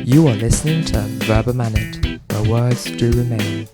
You are listening to Verba Minute, where words do remain.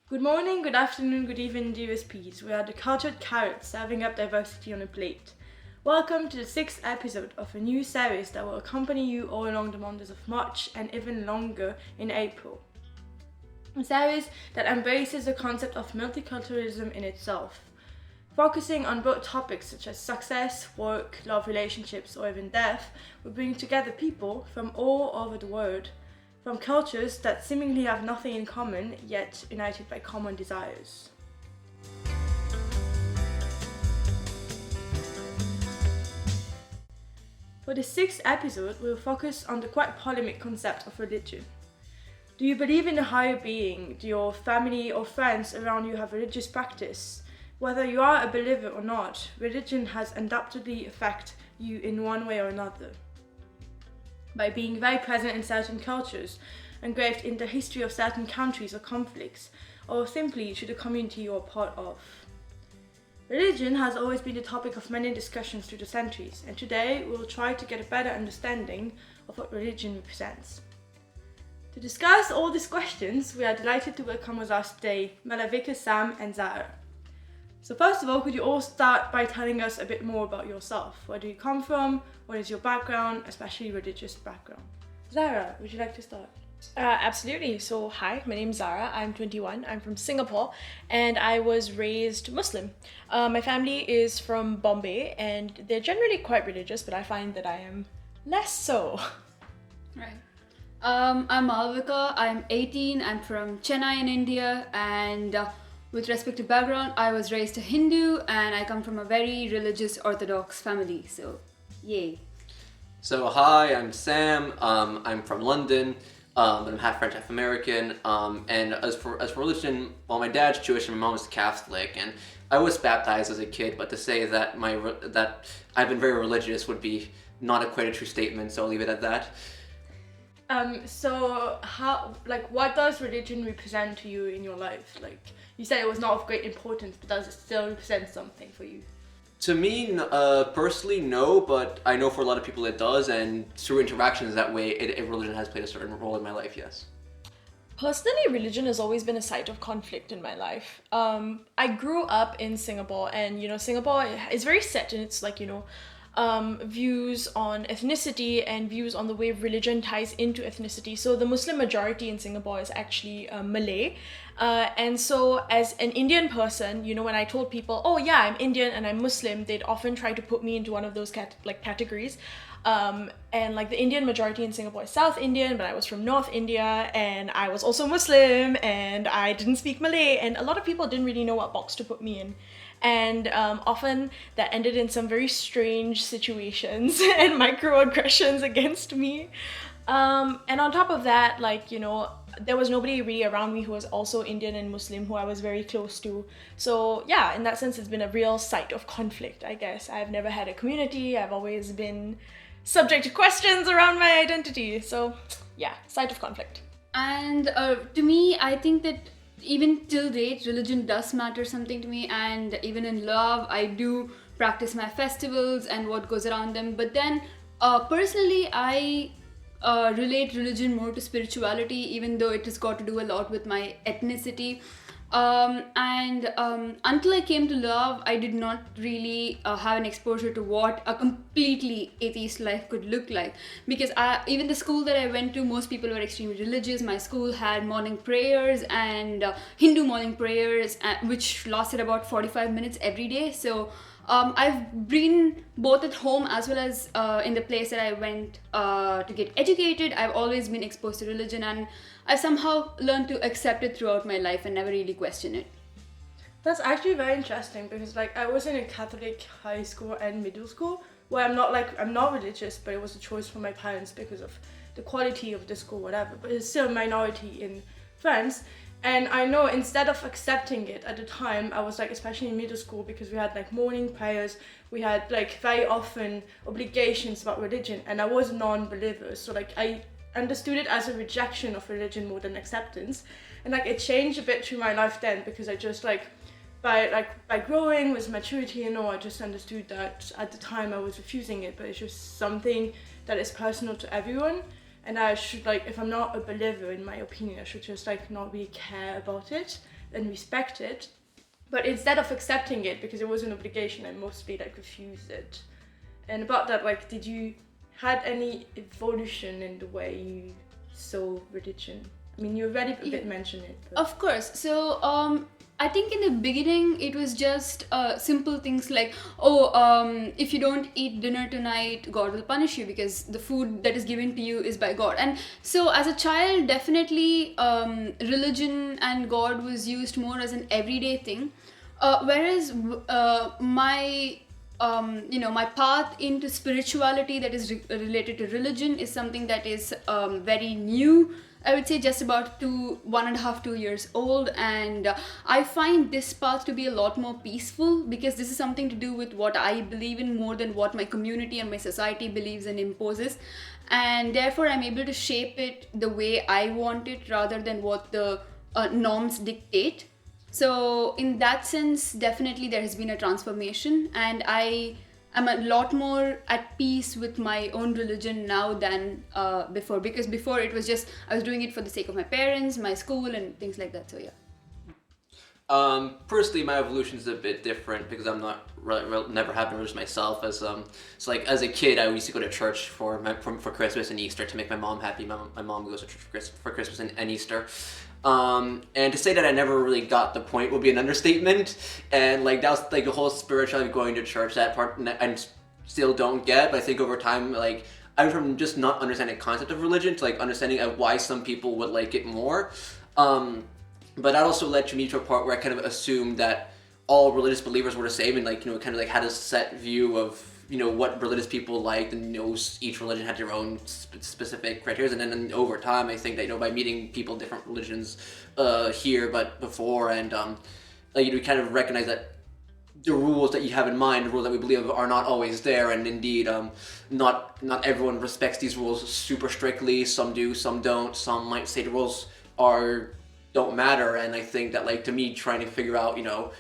Good morning, good afternoon, good evening, DSPs. We are the Cultured Carrots, serving up diversity on a plate. Welcome to the 6th episode of a new series that will accompany you all along the months of March and even longer in April. A series that embraces the concept of multiculturalism in itself, focusing on both topics such as success, work, love, relationships, or even death. We bring together people from all over the world, from cultures that seemingly have nothing in common, yet united by common desires. For the 6th episode, we'll focus on the quite polemic concept of religion. Do you believe in a higher being? Do your family or friends around you have religious practice? Whether you are a believer or not, religion has undoubtedly affected you in one way or another. By being very present in certain cultures, engraved in the history of certain countries or conflicts, or simply to the community you are part of. Religion has always been the topic of many discussions through the centuries, and today we will try to get a better understanding of what religion represents. To discuss all these questions, we are delighted to welcome with us today Malavika, Sam and Zara. So first of all, could you all start by telling us a bit more about yourself? Where do you come from? What is your background, especially religious background? Zara, would you like to start? Absolutely. So hi, my name's Zara. I'm 21. I'm from Singapore and I was raised Muslim. My family is from Bombay and they're generally quite religious, but I find that I am less so. Right. I'm Malavika. I'm 18. I'm from Chennai in India, and with respect to background, I was raised a Hindu and I come from a very religious Orthodox family. So, yay. So hi, I'm Sam. I'm from London. But I'm half French, half American. And as for religion, well, my dad's Jewish and my mom is Catholic, and I was baptized as a kid. But to say that that I've been very religious would be not quite a true statement. So I'll leave it at that. So what does religion represent to you in your life? Like, you said it was not of great importance, but does it still represent something for you? To me, personally, no, but I know for a lot of people it does, and through interactions that way, religion has played a certain role in my life, yes. Personally, religion has always been a site of conflict in my life. I grew up in Singapore and, Singapore is very set in its views on ethnicity and views on the way religion ties into ethnicity. So the Muslim majority in Singapore is actually Malay. And so as an Indian person, when I told people, oh yeah, I'm Indian and I'm Muslim, they'd often try to put me into one of those categories. And the Indian majority in Singapore is South Indian, but I was from North India and I was also Muslim and I didn't speak Malay, and a lot of people didn't really know what box to put me in. And often that ended in some very strange situations and microaggressions against me. And on top of that, there was nobody really around me who was also Indian and Muslim who I was very close to. So yeah, in that sense, it's been a real site of conflict, I guess. I've never had a community. I've always been subject to questions around my identity. So yeah, site of conflict. And to me, I think that even till date, religion does matter something to me, and even in love, I do practice my festivals and what goes around them. But then, personally, I relate religion more to spirituality, even though it has got to do a lot with my ethnicity. Until I came to love, I did not really have an exposure to what a completely atheist life could look like. Because even the school that I went to, most people were extremely religious. My school had morning prayers and Hindu morning prayers, which lasted about 45 minutes every day. So I've been both at home as well as in the place that I went to get educated. I've always been exposed to religion, and I've somehow learned to accept it throughout my life and never really question it. That's actually very interesting because I was in a Catholic high school and middle school where I'm not religious, but it was a choice from my parents because of the quality of the school, whatever. But it's still a minority in France. And I know instead of accepting it at the time, I was especially in middle school, because we had morning prayers, we had very often obligations about religion, and I was a non-believer. So I understood it as a rejection of religion more than acceptance. And it changed a bit through my life then, because I just by growing with maturity and all, I just understood that at the time I was refusing it, but it's just something that is personal to everyone, and I should, like, if I'm not a believer, in my opinion, I should just like not really care about it and respect it. But instead of accepting it because it was an obligation, I mostly like refused it. And about that, like, did you had any evolution in the way you saw religion? I mean, you already a bit mentioned it. But... Of course. So, I think in the beginning it was just simple things like, if you don't eat dinner tonight, God will punish you because the food that is given to you is by God. And so as a child, definitely religion and God was used more as an everyday thing. Whereas my path into spirituality that is related to religion is something that is very new. I would say just about 1.5, 2 years old, and I find this path to be a lot more peaceful because this is something to do with what I believe in more than what my community and my society believes and imposes, and therefore I'm able to shape it the way I want it rather than what the norms dictate. So in that sense, definitely there has been a transformation, and I'm a lot more at peace with my own religion now than before, because before it was just I was doing it for the sake of my parents, my school, and things like that. So yeah. Personally, my evolution is a bit different because I'm not never have been religious myself. As so like as a kid, I used to go to church for Christmas and Easter to make my mom happy. My mom goes to church for Christmas and Easter. And to say that I never really got the point would be an understatement. And like that was like the whole spirituality of going to church, that part I still don't get. But I think over time, like I went from just not understanding the concept of religion to like understanding why some people would like it more. But that also led me to a part where I kind of assumed that all religious believers were the same, and like, you know, kind of like had a set view of, you know, what religious people liked, and, you know, each religion had their own specific criteria. And then over time, I think that, you know, by meeting people different religions here but before, and like, you know, kind of recognize that the rules that you have in mind, the rules that we believe are not always there, and indeed not everyone respects these rules super strictly. Some do, some don't. Some might say the rules don't matter. And I think that, like, to me, trying to figure out, you know,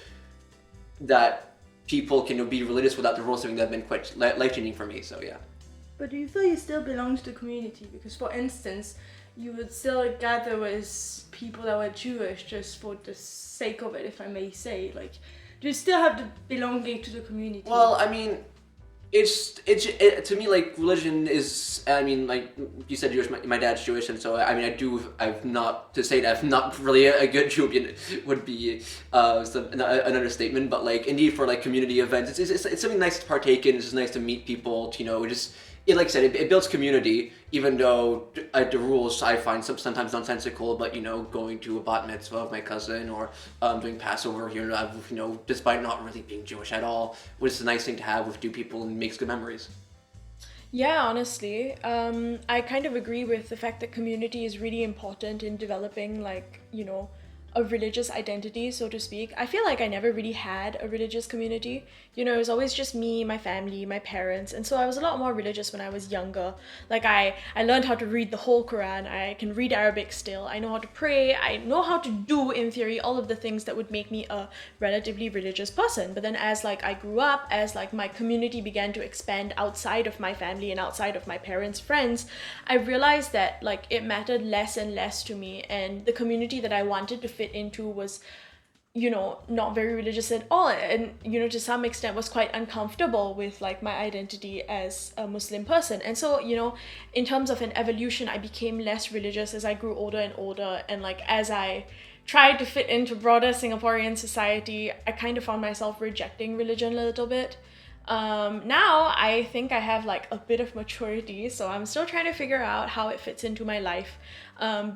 that people can be religious without the rules, something that have been quite life-changing for me. So yeah. But do you feel you still belong to the community? Because, for instance, you would still gather with people that were Jewish just for the sake of it, if I may say. Like, do you still have the belonging to the community? Well, I mean, it's to me, like, religion is, I mean, like you said, Jewish. My dad's Jewish, and so I mean, I've not, to say that I'm not really a good Jew would be an understatement. But like, indeed, for like community events, it's something nice to partake in. It's just nice to meet people. To, you know, just. Like I said, it builds community, even though the rules I find sometimes nonsensical. But, you know, going to a bat mitzvah of my cousin, or doing Passover here, you know, despite not really being Jewish at all, which is a nice thing to have with two people and makes good memories. Yeah, honestly, I kind of agree with the fact that community is really important in developing, like, you know, a religious identity, so to speak. I feel like I never really had a religious community. You know, it was always just me, my family, my parents, and so I was a lot more religious when I was younger. Like, I learned how to read the whole Quran, I can read Arabic still, I know how to pray, I know how to do, in theory, all of the things that would make me a relatively religious person. But then as, like, I grew up, as, like, my community began to expand outside of my family and outside of my parents' friends, I realized that, like, it mattered less and less to me, and the community that I wanted to fit into was, you know, not very religious at all, and, you know, to some extent was quite uncomfortable with, like, my identity as a Muslim person. And so, you know, in terms of an evolution, I became less religious as I grew older and older, and, like, as I tried to fit into broader Singaporean society, I kind of found myself rejecting religion a little bit. Now I think I have, like, a bit of maturity, so I'm still trying to figure out how it fits into my life,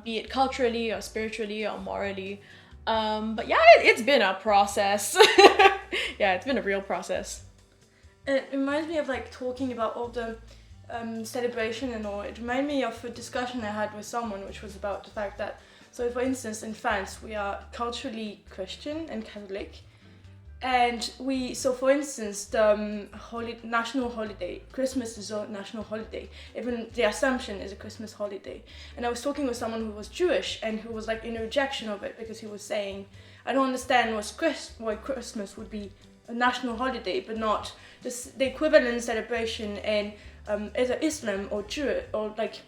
be it culturally or spiritually or morally. But yeah, it's been a process. Yeah, it's been a real process. It reminds me of, like, talking about all the celebration and all. It reminded me of a discussion I had with someone, which was about the fact that, so for instance, in France, we are culturally Christian and Catholic, And so for instance, the national holiday, Christmas is a national holiday. Even the Assumption is a Christmas holiday. And I was talking with someone who was Jewish and who was like in rejection of it, because he was saying, I don't understand why Christmas would be a national holiday, but not the equivalent celebration in either Islam or Jewish, or like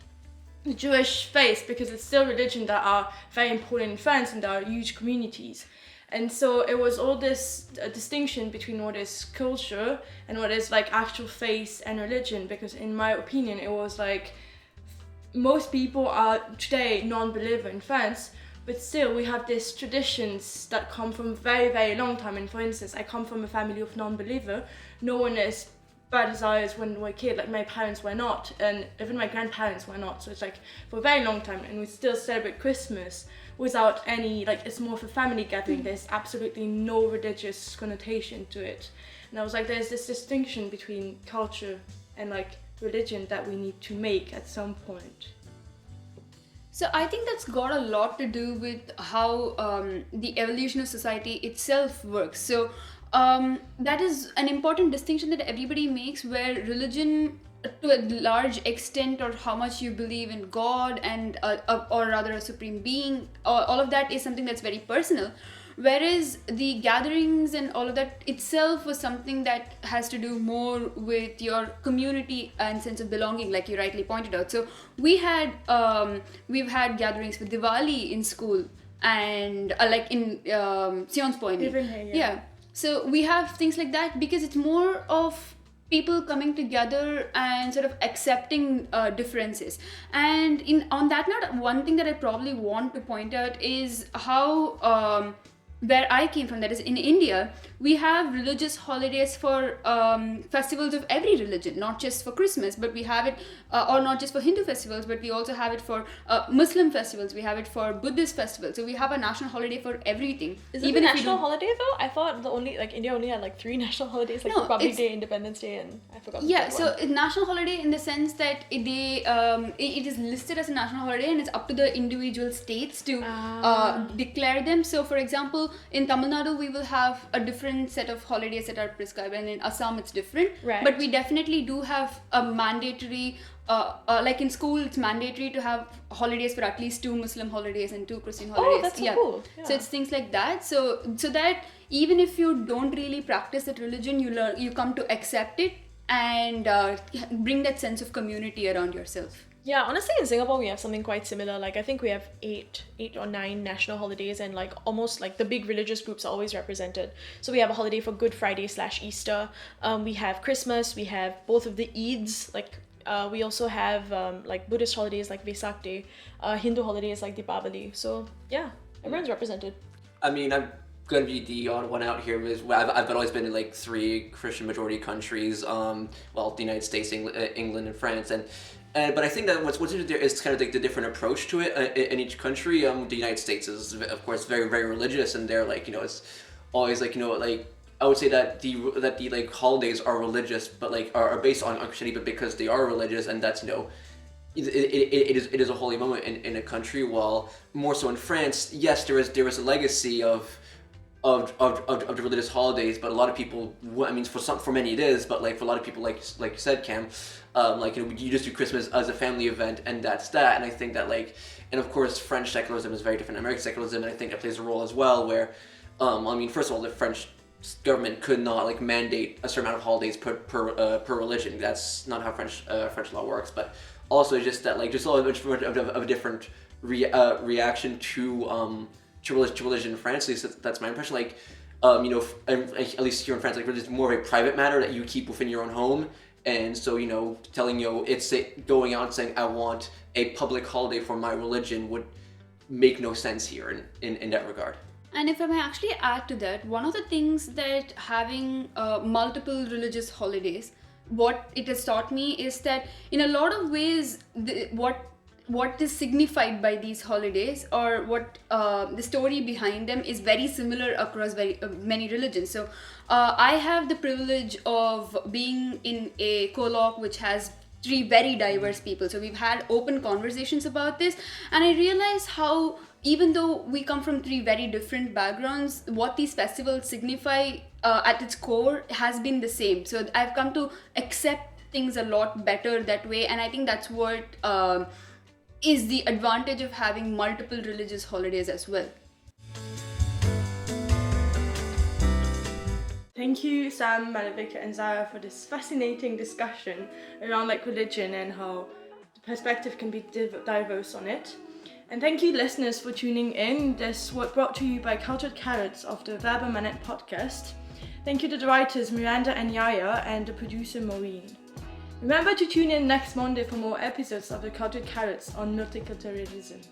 the Jewish faith, because it's still religion that are very important in France and there are huge communities. And so it was all this distinction between what is culture and what is like actual faith and religion, because in my opinion it was like most people are today non-believer in France, but still we have these traditions that come from very, very long time. And for instance, I come from a family of non-believer. No one is bad as I was when we were a kid, like my parents were not, and even my grandparents were not. So it's like for a very long time, and we still celebrate Christmas without any, like, it's more of a family gathering. There's absolutely no religious connotation to it. And I was like, there's this distinction between culture and like religion that we need to make at some point. So I think that's got a lot to do with how the evolution of society itself works. So that is an important distinction that everybody makes, where religion, to a large extent, or how much you believe in God and or rather a supreme being, all of that is something that's very personal. Whereas the gatherings and all of that itself was something that has to do more with your community and sense of belonging, like you rightly pointed out. So we've had gatherings for Diwali in school, and like in Sion's Point. Even here, Yeah. So we have things like that because it's more of people coming together and sort of accepting differences. And on that note, one thing that I probably want to point out is how where I came from, that is in India, we have religious holidays for festivals of every religion, not just for Christmas, but we have it, or not just for Hindu festivals, but we also have it for Muslim festivals, we have it for Buddhist festivals. So we have a national holiday for everything. Is it a national holiday though? I thought India only had like 3 national holidays, like No, Republic Day, Independence Day, and I forgot. Yeah, the so third one. it's national holiday in the sense that it is listed as a national holiday, and it's up to the individual states to declare them. So for example, in Tamil Nadu we will have a different set of holidays that are prescribed, and in Assam it's different. Right. But we definitely do have a mandatory, like in school it's mandatory to have holidays for at least 2 Muslim holidays and 2 Christian holidays. Oh, that's so cool. Yeah. So it's things like that. So that even if you don't really practice that religion, you come to accept it and bring that sense of community around yourself. Yeah, honestly, in Singapore, we have something quite similar. Like, I think we have 8 or 9 national holidays, and like almost like the big religious groups are always represented. So we have a holiday for Good Friday / Easter. We have Christmas. We have both of the Eids. Like, we also have like Buddhist holidays like Vesak Day, Hindu holidays like Deepavali. So yeah, everyone's represented. I mean, I'm gonna be the odd one out here because I've always been in like 3 Christian majority countries. Well, the United States, England, and France, but I think that what's interesting there is kind of like the different approach to it in each country. The United States is, of course, very, very religious, and they're like, it's always like, like I would say that the like holidays are religious, but like are based on Christianity, but because they are religious, and that's it is a holy moment in a country. While more so in France, yes, there is a legacy of the religious holidays, but a lot of people, I mean, for many it is, but like for a lot of people, like you said, Cam, you just do Christmas as a family event, and that's that. And I think that and of course French secularism is very different than American secularism, and I think that plays a role as well, where I mean, first of all, the French government could not mandate a certain amount of holidays per religion. That's not how French law works. But also just that just a little bit of a different reaction to religion in France. At least that's my impression. At least here in France, religion is more of a private matter that you keep within your own home. And so, telling it's going out and saying I want a public holiday for my religion would make no sense here in that regard. And if I may actually add to that, one of the things that having multiple religious holidays, what it has taught me is that in a lot of ways, what is signified by these holidays, or what the story behind them, is very similar across many religions. So I have the privilege of being in a colloque which has 3 very diverse people. So we've had open conversations about this, and I realize how even though we come from three very different backgrounds, what these festivals signify at its core has been the same. So I've come to accept things a lot better that way, and I think that's what is the advantage of having multiple religious holidays as well. Thank you, Sam, Malavika, and Zara, for this fascinating discussion around like religion and how the perspective can be diverse on it. And thank you, listeners, for tuning in. This was brought to you by Cultured Carrots of the Verba Manet podcast. Thank you to the writers Miranda and Yaya and the producer Maureen. Remember to tune in next Monday for more episodes of the Cultured Carrots on multiculturalism.